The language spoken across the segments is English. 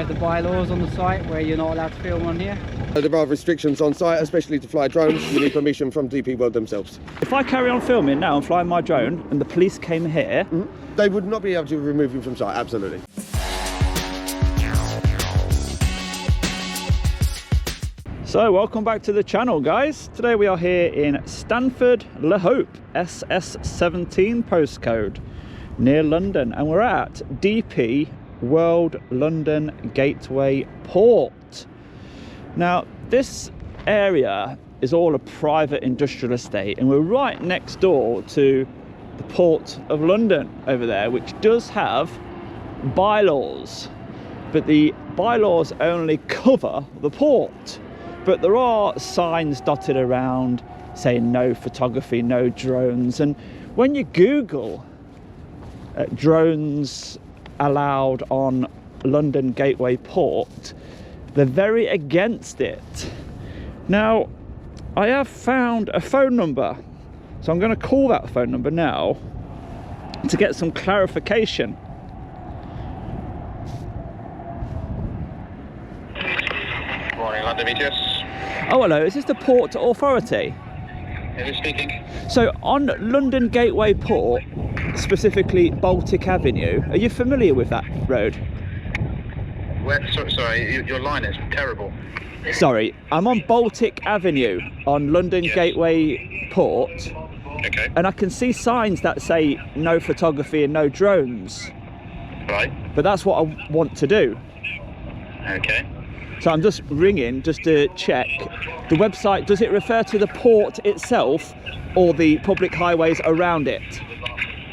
aware of the bylaws on the site where you're not allowed to film on here? There are restrictions on site, especially to fly drones. You need permission from DP World themselves. If I carry on filming now and flying my drone and the police came here... They would not be able to remove you from site, absolutely. So welcome back to the channel, guys. Today we are here in Stanford-le-Hope, SS17 postcode, near London, and we're at DP World London Gateway Port. Now this area is all a private industrial estate, and we're right next door to the Port of London over there, which does have bylaws, but the bylaws only cover the port. But there are signs dotted around saying no photography, no drones, and when you Google drones allowed on London Gateway Port, they're very against it. Now, I have found a phone number, so I'm going to call that phone number now to get some clarification. Morning, London BTS. Oh, hello, is this the Port Authority? Who's speaking? So, on London Gateway Port, specifically Baltic Avenue, are you familiar with that road? Where, sorry, your line is terrible. Sorry, I'm on Baltic Avenue on London Gateway Port. Okay. And I can see signs that say no photography and no drones. Right. But that's what I want to do. Okay. So I'm just ringing just to check. The website, does it refer to the port itself or the public highways around it?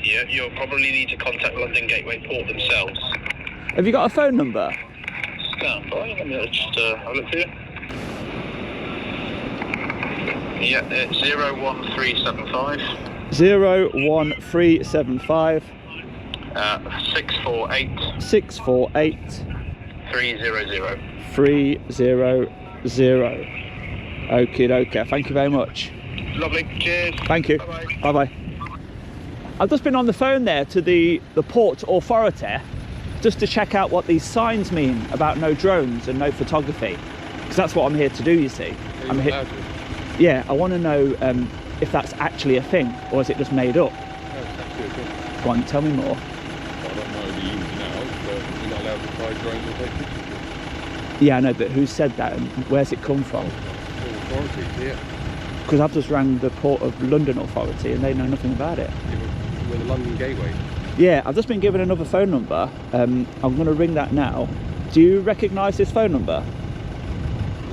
Yeah, you'll probably need to contact London Gateway Port themselves. Have you got a phone number? Stand by, let me just have a look here. Yeah, it's 01375. 01375 648 648 300. 300. Okie dokie, thank you very much. Lovely, cheers. Thank you. Bye-bye. Bye-bye. I've just been on the phone there to the Port Authority just to check out what these signs mean about no drones and no photography, because that's what I'm here to do, you see. I'm here. Yeah, I want to know if that's actually a thing or is it just made up. No, it's actually a thing. Go on, tell me more. I don't know the ins and outs, but you're not allowed to fly drones or take pictures. Yeah, I know, but who said that and where's it come from? All authorities here. Because I've just rang the Port of London Authority and they know nothing about it. We're the London Gateway. Yeah, I've just been given another phone number. I'm going to ring that now. Do you recognise this phone number?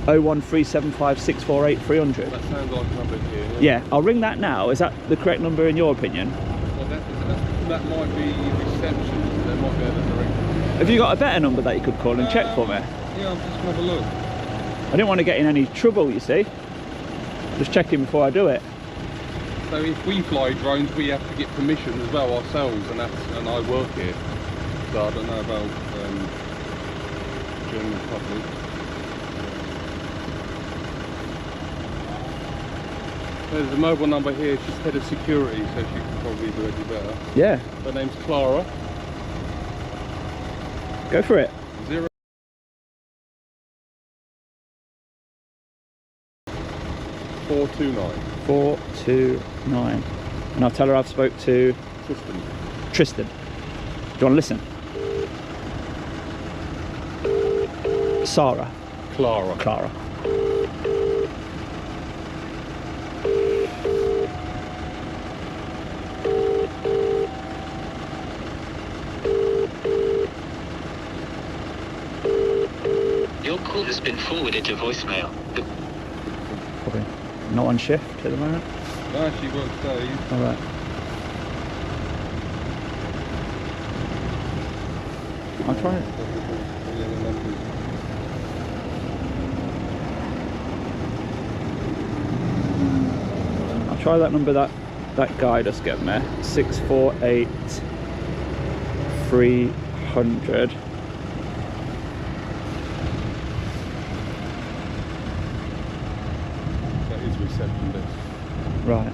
01375 648 300. That sounds like a number here. Yeah, I'll ring that now. Is that the correct number in your opinion? Well, that might be reception. There might be a direct. Have you got a better number that you could call and check for me? Yeah, I'm just going to have a look. I didn't want to get in any trouble, you see. Just checking before I do it. So if we fly drones, we have to get permission as well ourselves, and I work here. So I don't know about German public. There's a mobile number here. She's head of security, so she can probably do it better. Yeah. Her name's Clara. Go for it. 429. 429. And I'll tell her I've spoke to Tristan. Do you want to listen? Sarah. Clara. Your call has been forwarded to voicemail. Probably not on shift at the moment. No, she works days. Alright. I'll try it. I'll try that number that guy just gave me. 648 300. That is reception desk. Right.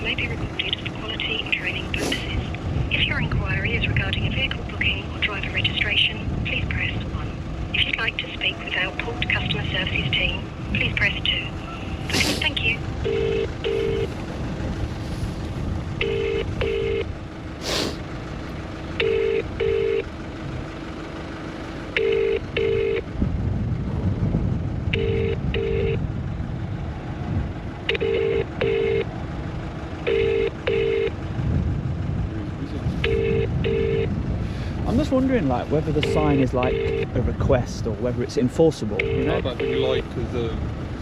may be recorded for quality and training purposes. If your inquiry is regarding a vehicle booking or driver registration, please press 1. If you'd like to speak with our Port Customer Services team, please press 2. Thank you. I'm just wondering, like, whether the sign is like a request or whether it's enforceable, you know? I don't really like, because of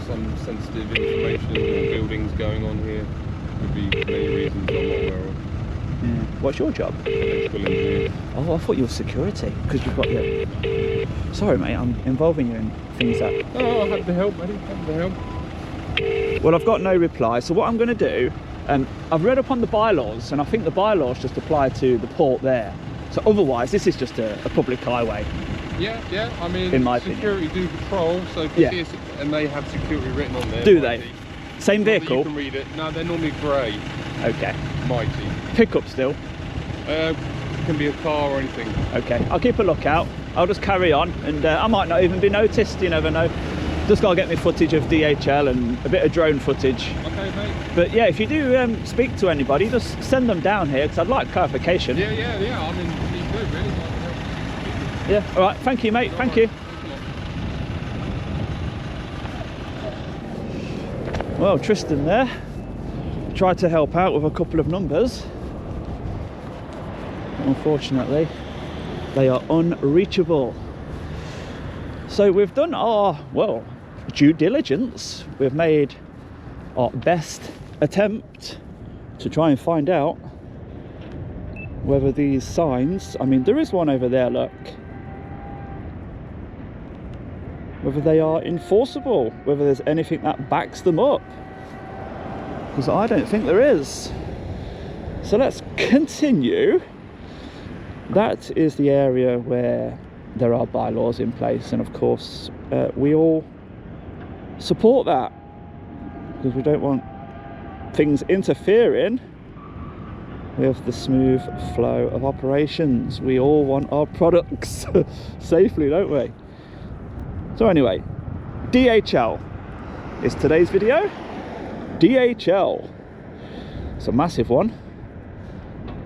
some sensitive information or buildings going on here. Could be many reasons I'm not aware of. Yeah. What's your job? Electrical engineer. Oh, I thought you were security, because you've got your... Sorry mate, I'm involving you in things that... Oh, I'm happy to help, buddy. Happy to help. Well, I've got no reply, so what I'm going to do, I've read up on the bylaws, and I think the bylaws just apply to the port there. So otherwise, this is just a public highway. Yeah, I mean, in my security opinion. do patrol, so if you see it, and they have security written on there. Do they? Same vehicle? You can read it. No, they're normally grey. Okay. Mighty. Pickup still? Can be a car or anything. Okay, I'll keep a lookout. I'll just carry on, and I might not even be noticed, you never know. Just gotta get me footage of DHL and a bit of drone footage. Okay, mate. But yeah, if you do speak to anybody, just send them down here, because I'd like clarification. Yeah, I mean, you do, really. Yeah, all right, thank you, mate, thank you. Well, Tristan there tried to help out with a couple of numbers. Unfortunately, they are unreachable. So we've done our, well, due diligence. We've made our best attempt to try and find out whether these signs, I mean, there is one over there, look, whether they are enforceable, whether there's anything that backs them up, because I don't think there is. So let's continue. That is the area where there are bylaws in place, and of course we all support that, because we don't want things interfering with the smooth flow of operations. We all want our products safely, don't we? So anyway, DHL is today's video. DHL, it's a massive one,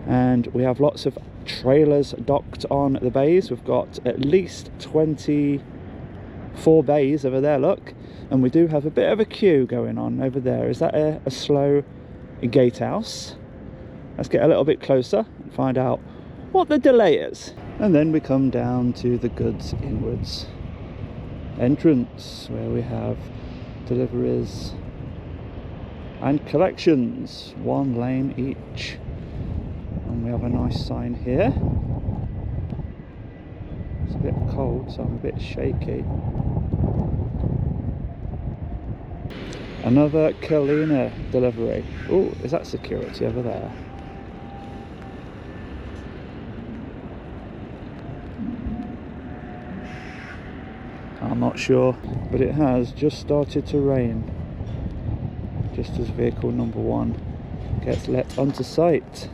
and we have lots of trailers docked on the bays. We've got at least 24 bays over there, look, and we do have a bit of a queue going on over there. Is that a slow gatehouse? Let's get a little bit closer and find out what the delay is. And then we come down to the goods inwards entrance, where we have deliveries and collections, 1 lane each. And we have a nice sign here. It's a bit cold, so I'm a bit shaky. Another Kalina delivery. Oh, is that security over there? I'm not sure, but it has just started to rain, just as vehicle number 1 gets let onto site.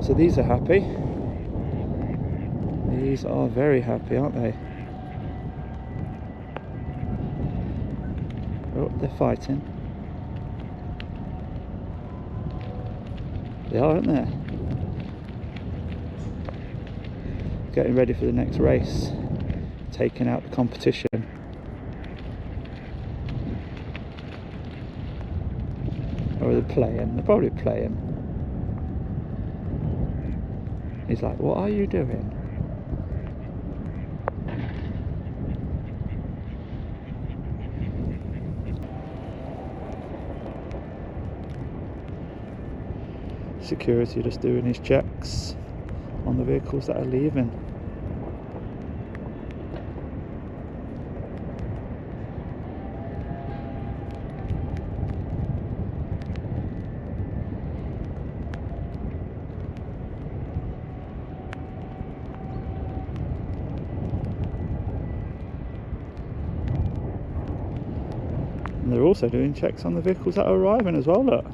So these are happy. These are very happy, aren't they? Oh, they're fighting. They are, aren't they? Getting ready for the next race. Taking out the competition. Or are they playing? They're probably playing. He's like, what are you doing? Security just doing his checks on the vehicles that are leaving. And they're also doing checks on the vehicles that are arriving as well, look.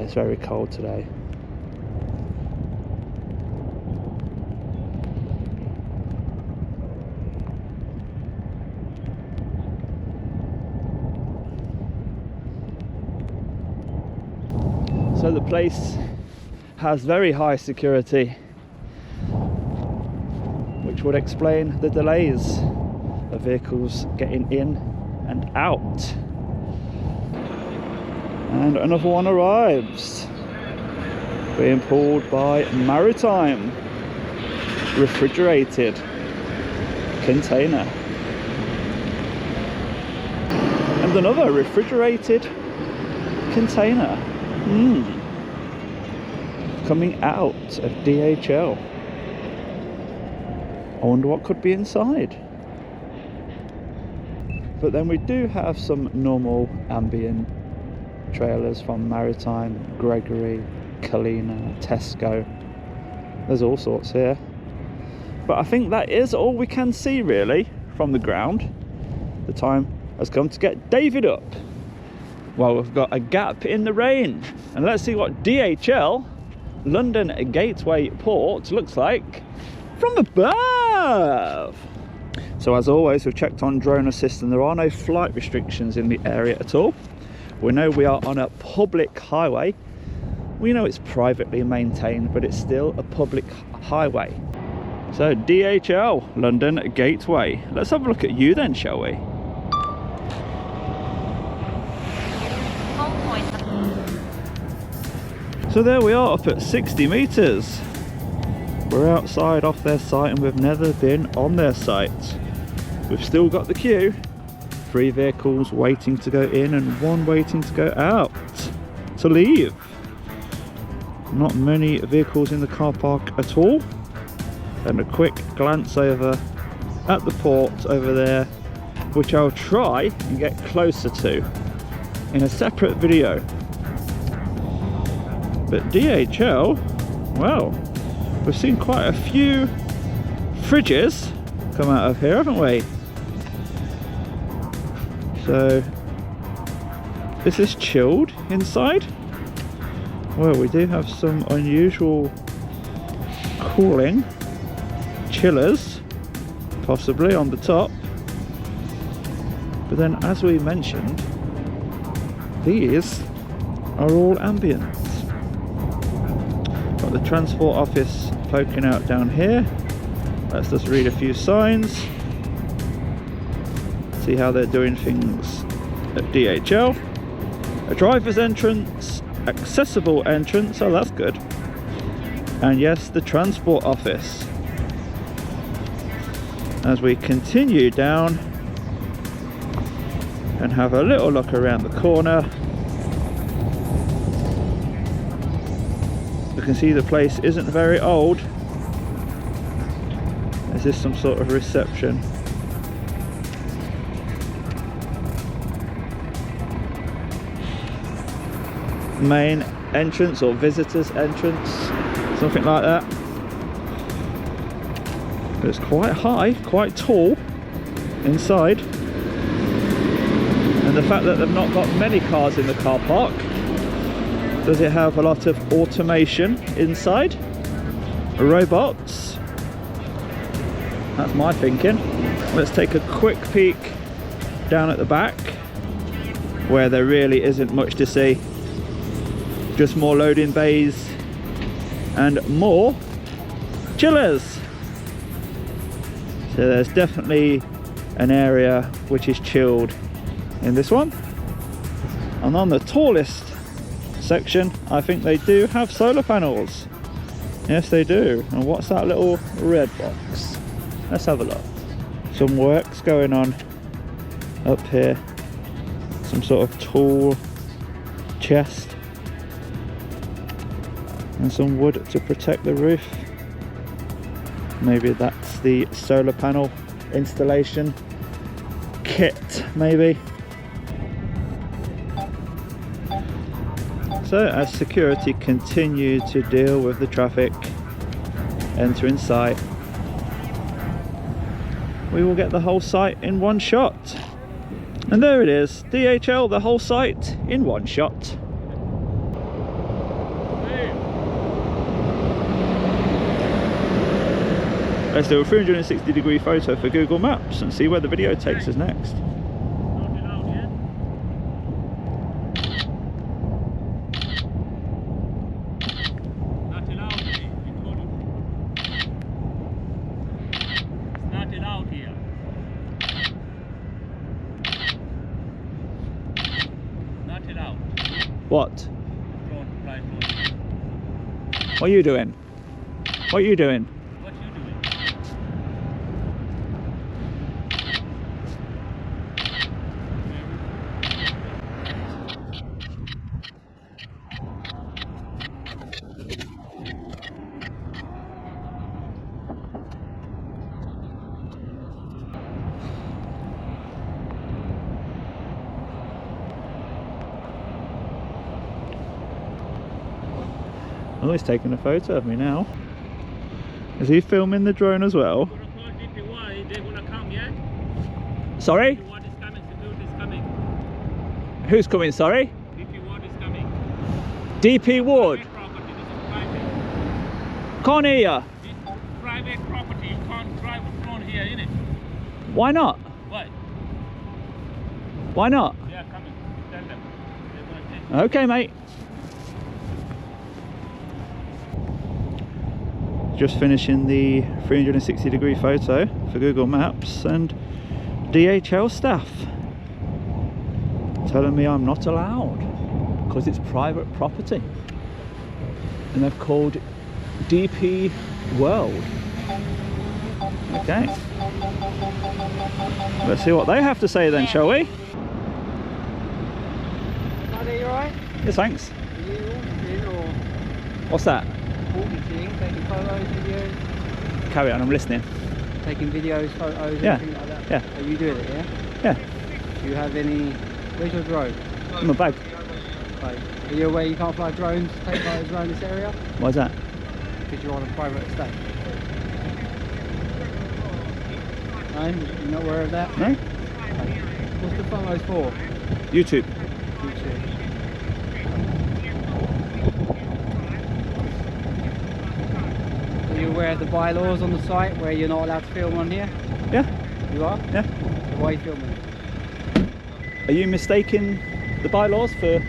it's very cold today. So the place has very high security, which would explain the delays of vehicles getting in and out. And another one arrives, being pulled by Maritime, refrigerated container. And another refrigerated container. Coming out of DHL. I wonder what could be inside. But then we do have some normal ambient trailers from Maritime, Gregory, Kalina, Tesco. There's all sorts here. But I think that is all we can see really from the ground. The time has come to get David up. Well, we've got a gap in the rain. And let's see what DHL London Gateway Port looks like from above. So as always, we've checked on drone assist and there are no flight restrictions in the area at all. We know we are on a public highway. We know it's privately maintained, but it's still a public highway. So DHL London Gateway. Let's have a look at you then, shall we? So there we are, up at 60 meters. We're outside off their site and we've never been on their site. We've still got the queue. 3 vehicles waiting to go in and 1 waiting to go out to leave. Not many vehicles in the car park at all. And a quick glance over at the port over there, which I'll try and get closer to in a separate video. But DHL, well, we've seen quite a few fridges come out of here, haven't we? So, is this chilled inside? Well, we do have some unusual cooling chillers, possibly on the top. But then, as we mentioned, these are all ambient. Got the transport office poking out down here. Let's just read a few signs. See how they're doing things at DHL. A driver's entrance, accessible entrance, oh that's good. And yes, the transport office. As we continue down and have a little look around the corner, you can see the place isn't very old. Is this some sort of reception? Main entrance or visitors entrance, something like that. But it's quite high, quite tall inside. And the fact that they've not got many cars in the car park, does it have a lot of automation inside? Robots? That's my thinking. Let's take a quick peek down at the back, where there really isn't much to see. Just more loading bays and more chillers. So there's definitely an area which is chilled in this one. And on the tallest section, I think they do have solar panels. Yes, they do. And what's that little red box? Let's have a look. Some work's going on up here. Some sort of tool chest. And some wood to protect the roof. Maybe that's the solar panel installation kit, maybe. So as security continue to deal with the traffic entering site, we will get the whole site in one shot. And there it is, DHL, the whole site in one shot. Let's do a 360-degree photo for Google Maps and see where the video takes us next. What? What are you doing? What are you doing? What you doing? Oh, he's taking a photo of me now. Is he filming the drone as well? They're gonna come, yeah? Sorry? What is coming? Security is coming. Who's coming, sorry? DP Ward is coming. DP Ward? Private property, this is private. Can't hear ya. This is private property, you can't drive a drone here, innit? Why not? Why? Why not? They are coming. Tell them. They're gonna take. Okay, mate. Just finishing the 360-degree photo for Google Maps, and DHL staff telling me I'm not allowed because it's private property, and they've called DP World. Okay, let's see what they have to say then, shall we? Buddy, you alright? Yes, thanks. Are you auditing or What's that? auditing, taking photos, videos? Carry on, I'm listening. Taking videos, photos, Yeah. anything like that? Yeah. Are you doing it, yeah? Yeah, Do you have any... Where's your drone? in my bag. Like, are you aware you can't fly drones, take photos around this area? Why's that? Because you're on a private estate. No? You're not aware of that? No? Okay. What's the photos for? YouTube. YouTube. Are you aware of the bylaws on the site where you're not allowed to film on here? Yeah, You are? yeah. Why are you filming? Are you mistaking the bylaws for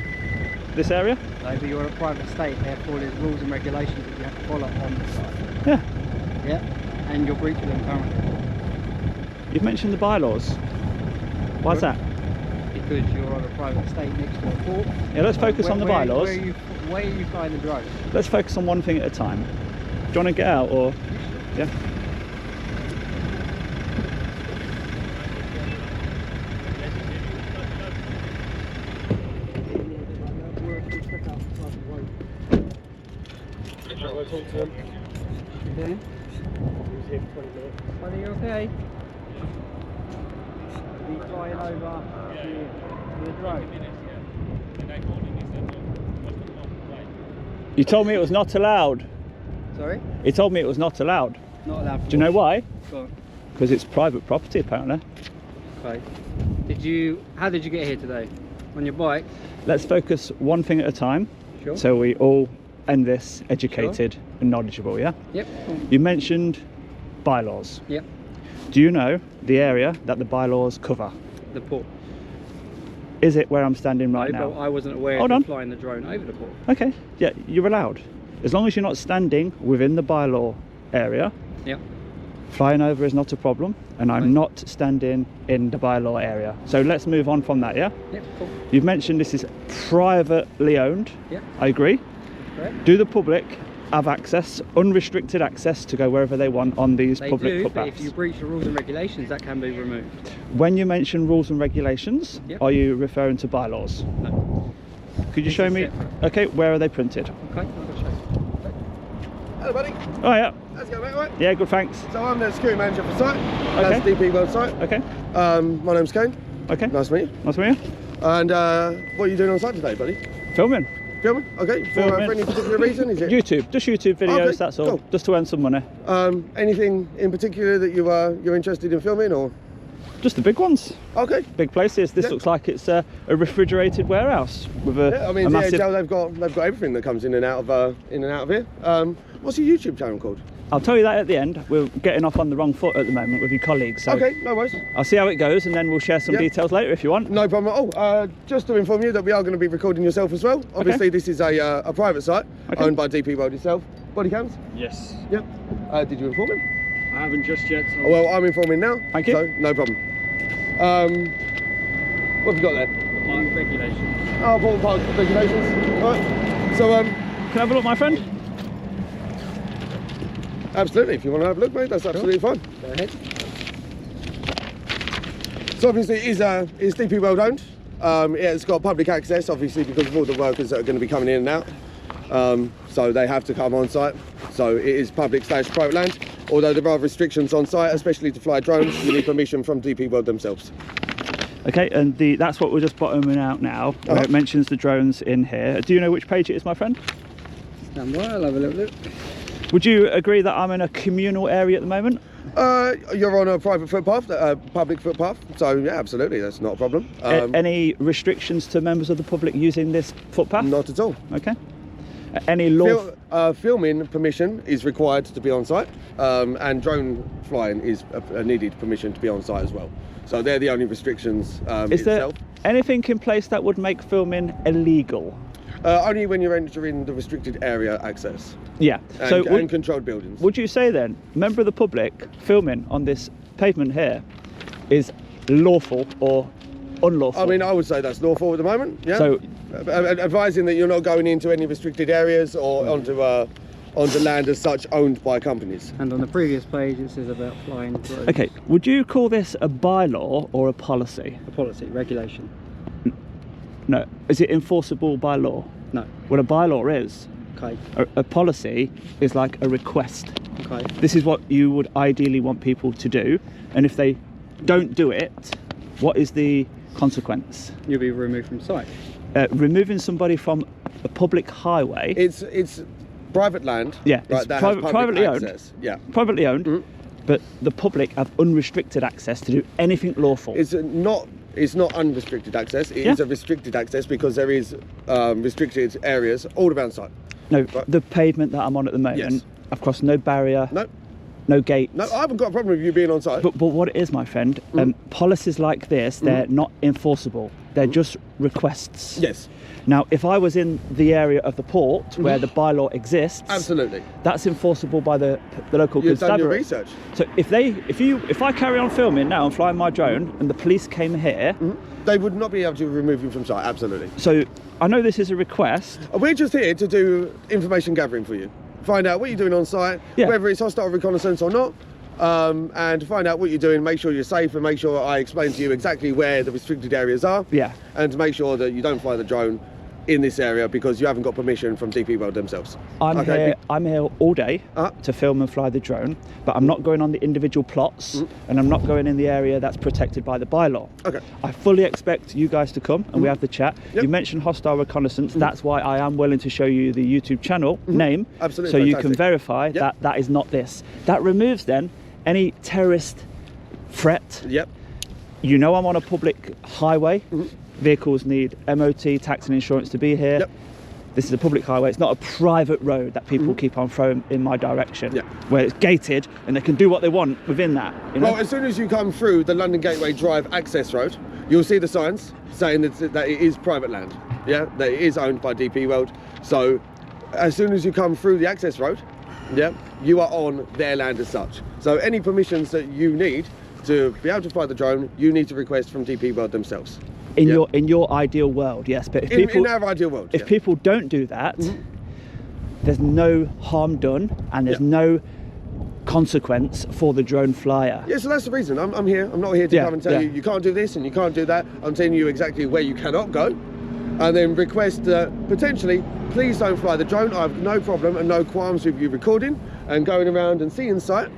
this area? No, but you're a private estate, therefore there's rules and regulations that you have to follow on the site. Yeah. Yeah? And you're breaching them currently. You've mentioned the bylaws. Why's that? Because you're on a private estate next to a port. Yeah, let's So focus on the bylaws. Where are you flying the drone? Let's focus on one thing at a time. Do you want to get out or? Yeah. Okay. Are you okay? Are you flying over the drone? You told me it was not allowed. Sorry? He told me it was not allowed. Not allowed. Do you know why? Go on. Because it's private property apparently. Okay. How did you get here today? On your bike? Let's focus one thing at a time. Sure. So we all end this educated and knowledgeable, yeah? Yep. Cool. You mentioned bylaws. Yep. Do you know the area that the bylaws cover? The port. Is it where I'm standing right No, now? but I wasn't aware Hold of on. you flying the drone over the port. Okay, yeah, you're allowed. As long as you're not standing within the bylaw area, Yep. flying over is not a problem, and I'm Right. not standing in the bylaw area. So let's move on from that, yeah? Yep. Cool. You've mentioned this is privately owned. Yep. I agree. Correct. Do the public have access, unrestricted access, to go wherever they want on these They public do, but footpaths? if you breach the rules and regulations, that can be removed. When you mention rules and regulations, Yep. are you referring to bylaws? No. Could you This show is me? separate. Okay, where are they printed? Okay. I'll show you. Hello, buddy. Oh yeah, How's it going, mate? All right? yeah, good, thanks. So I'm the security manager for site. That's DP World site. Okay, My name's Kane. okay, Nice to meet you. nice to meet you. And what are you doing on site today, buddy? Filming. Filming? Okay. For Filming. any particular reason? Is it? YouTube, just YouTube videos, Okay, that's all. cool. Just to earn some money. Anything in particular that you're interested in filming, or? Just the big ones, Okay. big places. This Yeah. looks like it's a refrigerated warehouse with a, Yeah, I mean, a massive... DHL, they've got everything that comes in and out of here. What's your YouTube channel called? I'll tell you that at the end. We're getting off on the wrong foot at the moment with your colleagues. So Okay, no worries. I'll see how it goes, and then we'll share some Yep. details later if you want. No problem at all. Just to inform you that we are going to be recording yourself as well. Obviously, this is a private site owned by DP World itself. Bodycams? Yes. Yep. Did you inform him? I haven't just yet. Well, I'm informing now. Thank you. So, no problem. What have you got there? Park regulations. Oh, Portal Park regulations. All right. So, Can I have a look, my friend? absolutely, if you want to have a look, mate, that's absolutely fine. Go ahead. So obviously it is DP World owned. It's got public access, obviously, because of all the workers that are going to be coming in and out. So they have to come on site. So it is public/private land. Although there are restrictions on site, especially to fly drones, you need permission from DP World themselves. Okay, and that's what we're just bottoming out now, where it mentions the drones in here. Do you know which page it is, my friend? Stand by, I'll have a little look. Would you agree that I'm in a communal area at the moment? You're on a private footpath, public footpath. So yeah, absolutely, that's not a problem. Any restrictions to members of the public using this footpath? Not at all. Okay. Any law? Filming permission is required to be on site, and drone flying is a needed permission to be on site as well. So they're the only restrictions Is there itself. anything in place that would make filming illegal? Only when you're entering the restricted area access. Yeah. And, So and controlled buildings. would you say then, member of the public filming on this pavement here is lawful or unlawful? I mean, I would say that's lawful at the moment. Yeah. So- advising that you're not going into any restricted areas or onto land as such owned by companies. And on the previous page it says about flying drones. Okay, would you call this a bylaw or a policy? A policy, regulation. No. Is it enforceable by law? No. What a bylaw is, Okay. a policy is like a request. Okay. This is what you would ideally want people to do, and if they don't do it, what is the consequence? You'll be removed from site. Removing somebody from a public highway. It's private land. Yeah, Right, it's that has public privately owned. access. Yeah. Privately owned, but the public have unrestricted access to do anything lawful. It's not unrestricted access. It is a restricted access because there is restricted areas all around site. No, the pavement that I'm on at the moment, Yes. I've crossed no barrier, No, no gates. no, I haven't got a problem with you being on site. But what it is, my friend, policies like this, they're not enforceable. They're just requests. Yes. Now, if I was in the area of the port where the bylaw exists, Absolutely. that's enforceable by the local You've done your constabulary. research. So if I carry on filming now and flying my drone, and the police came here, They would not be able to remove you from site. Absolutely. so I know this is a request. We're just here to do information gathering for you. Find out what you're doing on site, Yeah. whether it's hostile reconnaissance or not, and find out what you're doing, make sure you're safe, and make sure I explain to you exactly where the restricted areas are. Yeah. And to make sure that you don't fly the drone in this area because you haven't got permission from DP World themselves. I'm here all day Uh-huh. to film and fly the drone, but I'm not going on the individual plots, and I'm not going in the area that's protected by the bylaw. Okay. I fully expect you guys to come and we have the chat. Yep. You mentioned hostile reconnaissance. That's why I am willing to show you the YouTube channel name, Absolutely, so you can fantastic. verify Yep. that that is not this. That removes then any terrorist threat. Yep. You know I'm on a public highway. Vehicles need MOT, tax and insurance to be here. Yep. This is a public highway. It's not a private road that people keep on throwing in my direction, Yeah. where it's gated and they can do what they want within that. You know? Well, as soon as you come through the London Gateway Drive access road, you'll see the signs saying that it is private land. Yeah, that it is owned by DP World. So as soon as you come through the access road, yeah, you are on their land as such. So any permissions that you need to be able to fly the drone, you need to request from DP World themselves. in Yeah. your ideal world, yes. But if In our ideal world, if yeah. people don't do that, there's no harm done and there's Yeah. no consequence for the drone flyer. Yeah, so that's the reason. I'm here. I'm not here to Yeah, come and tell yeah. you you can't do this and you can't do that. I'm telling you exactly where you cannot go. And then request potentially, please don't fly the drone. I have no problem and no qualms with you recording and going around and seeing site.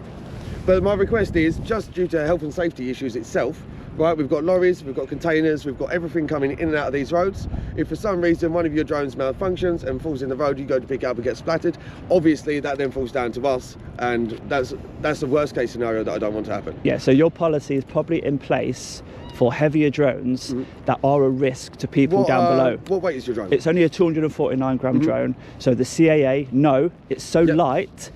But my request is, just due to health and safety issues itself, right, we've got lorries, we've got containers, we've got everything coming in and out of these roads. If for some reason one of your drones malfunctions and falls in the road, you go to pick it up and get splattered, obviously that then falls down to us, and that's the worst case scenario that I don't want to happen. Yeah, so your policy is probably in place for heavier drones that are a risk to people down below. What weight is your drone? It's only a 249 gram drone, so the CAA know it's so light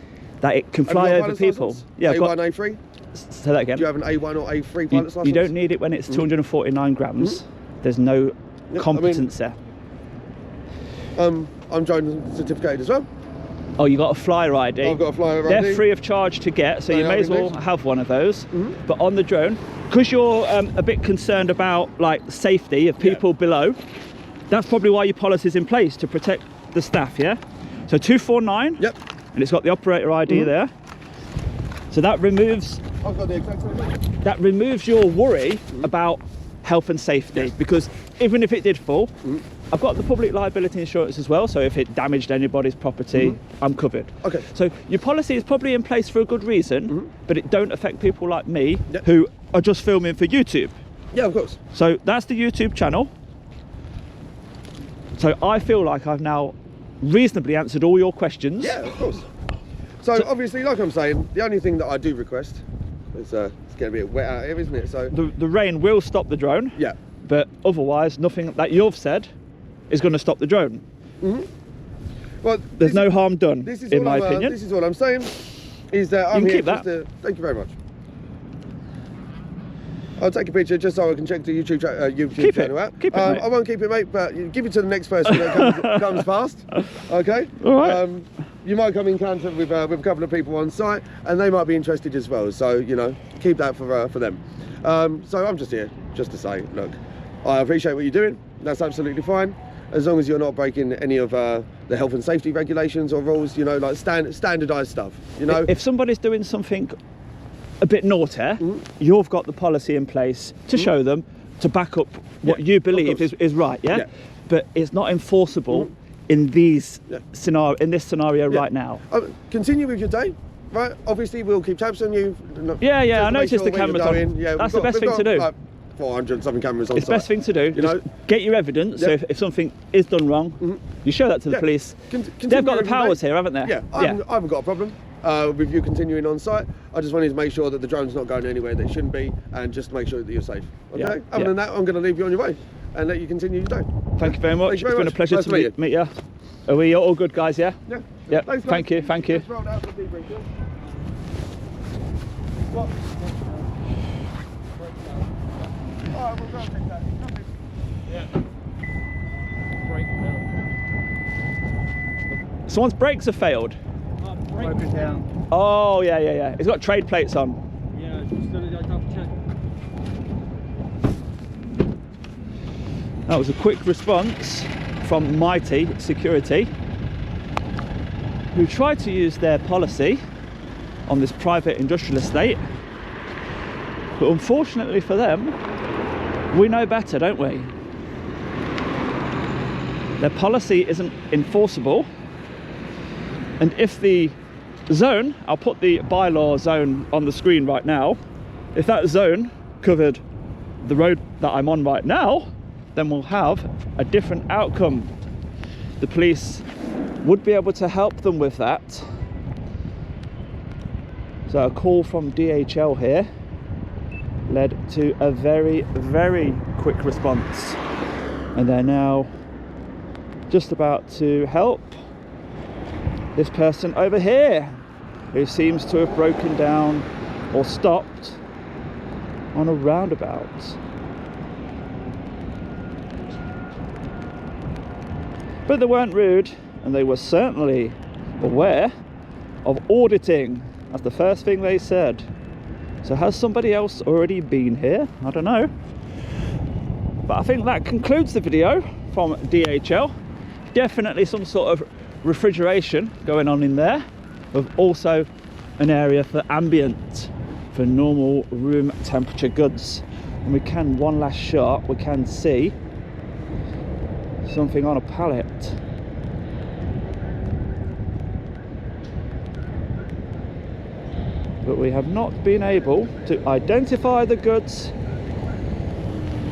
that it can fly over people. Yeah, I've got, A1, A3? say that again. Do you have an A1 or A3 pilot's license? You don't need it when it's 249 grams. There's no competence there. I'm drone certificated as well. Oh, you got a flyer ID. I've got a flyer ID. They're free of charge to get, so you may as well have one of those. But on the drone, because you're a bit concerned about like safety of people below, that's probably why your policy is in place, to protect the staff. Yeah. So 249. Yep. And it's got the operator ID there. So that removes. I've got the exact same. That removes your worry about health and safety, because even if it did fall, I've got the public liability insurance as well, so if it damaged anybody's property, I'm covered. Okay. So your policy is probably in place for a good reason, but it don't affect people like me who are just filming for YouTube. Yeah, of course. So that's the YouTube channel. So I feel like I've now reasonably answered all your questions. Yeah, of course. So obviously, like I'm saying, the only thing that I do request is it's getting a bit wet out here, isn't it? So the rain will stop the drone. Yeah. But otherwise, nothing that you've said is going to stop the drone. Well, there's no harm done, this is in my opinion. This is what I'm saying, is that I'm here keep that. just to... Thank you very much. I'll take a picture just so I can check the YouTube channel out. Keep it, mate. I won't keep it, mate, but you give it to the next person that comes past. Okay? All right. You might come in contact with a couple of people on site, and they might be interested as well. So, you know, keep that for them. So I'm just here just to say, look, I appreciate what you're doing. That's absolutely fine, as long as you're not breaking any of the health and safety regulations or rules. You know, like standardised stuff. You know, if somebody's doing something a bit naughty, you've got the policy in place to show them, to back up what you believe is right. Yeah? But it's not enforceable in these in this scenario right now. Continue with your day. Right, obviously we'll keep tabs on you. I noticed the cameras on. Yeah, that's the best thing to do. Like 400 something cameras on it's the site. best thing to do. You know, get your evidence. So if something is done wrong, you show that to the police. They've got the powers here, haven't they? Yeah, I haven't got a problem with you continuing on site. I just wanted to make sure that the drone's not going anywhere that it shouldn't be, and just to make sure that you're safe. Okay. Other than that, I'm going to leave you on your way and let you continue your day. Thank you very much. It's been a pleasure to meet you. Are we all good, guys? Yeah. Yeah. Thanks, thank you. Thank you. Someone's brakes have failed. Broken down. Oh yeah. It's got trade plates on. Yeah, just double check. That was a quick response from Mighty Security, who tried to use their policy on this private industrial estate, but unfortunately for them, we know better, don't we? Their policy isn't enforceable, and if the zone, I'll put the bylaw zone on the screen right now, if that zone covered the road that I'm on right now, then we'll have a different outcome. The police would be able to help them with that. So a call from DHL here led to a very, very quick response, and they're now just about to help this person over here who seems to have broken down or stopped on a roundabout. But they weren't rude, and they were certainly aware of auditing. That's the first thing they said. So has somebody else already been here? I don't know. But I think that concludes the video from DHL. Definitely some sort of refrigeration going on in there, with also an area for ambient, for normal room temperature goods. And we can, one last shot, we can see something on a pallet. But we have not been able to identify the goods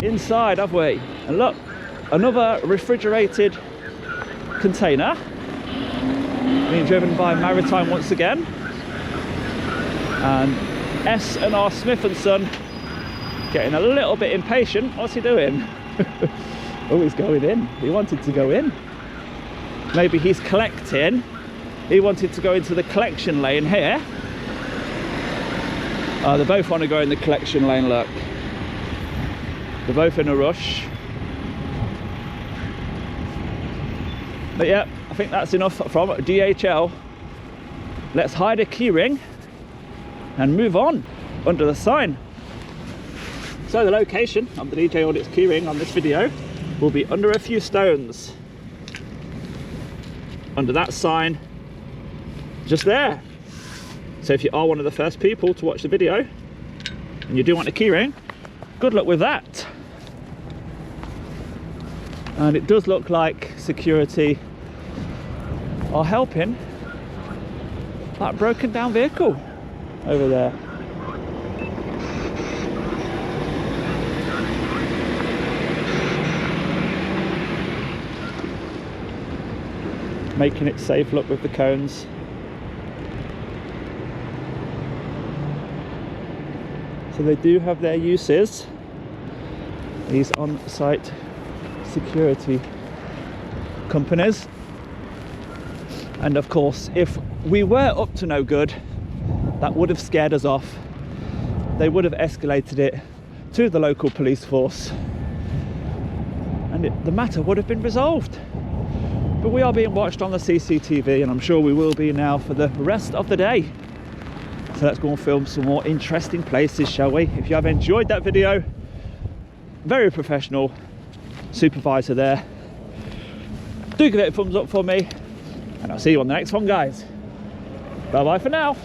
inside, have we? And look, another refrigerated container being driven by Maritime once again. And S&R Smith & Son getting a little bit impatient. What's he doing? Oh, he's going in. He wanted to go in. Maybe he's collecting He wanted to go into the collection lane here. They both want to go in the collection lane, look. They're both in a rush. But yeah, I think that's enough from DHL. Let's hide a keyring and move on under the sign. So the location of the djaudits keyring on this video will be under a few stones. Under that sign, just there. So if you are one of the first people to watch the video and you do want a keyring, good luck with that. And it does look like security are helping that broken down vehicle over there. Making it safe, look, with the cones. So they do have their uses, these on-site security companies. And of course, if we were up to no good, that would have scared us off. They would have escalated it to the local police force and the matter would have been resolved. But we are being watched on the CCTV, and I'm sure we will be now for the rest of the day. So let's go and film some more interesting places, shall we? If you have enjoyed that video, very professional supervisor there. Do give it a thumbs up for me, and I'll see you on the next one, guys. Bye bye for now.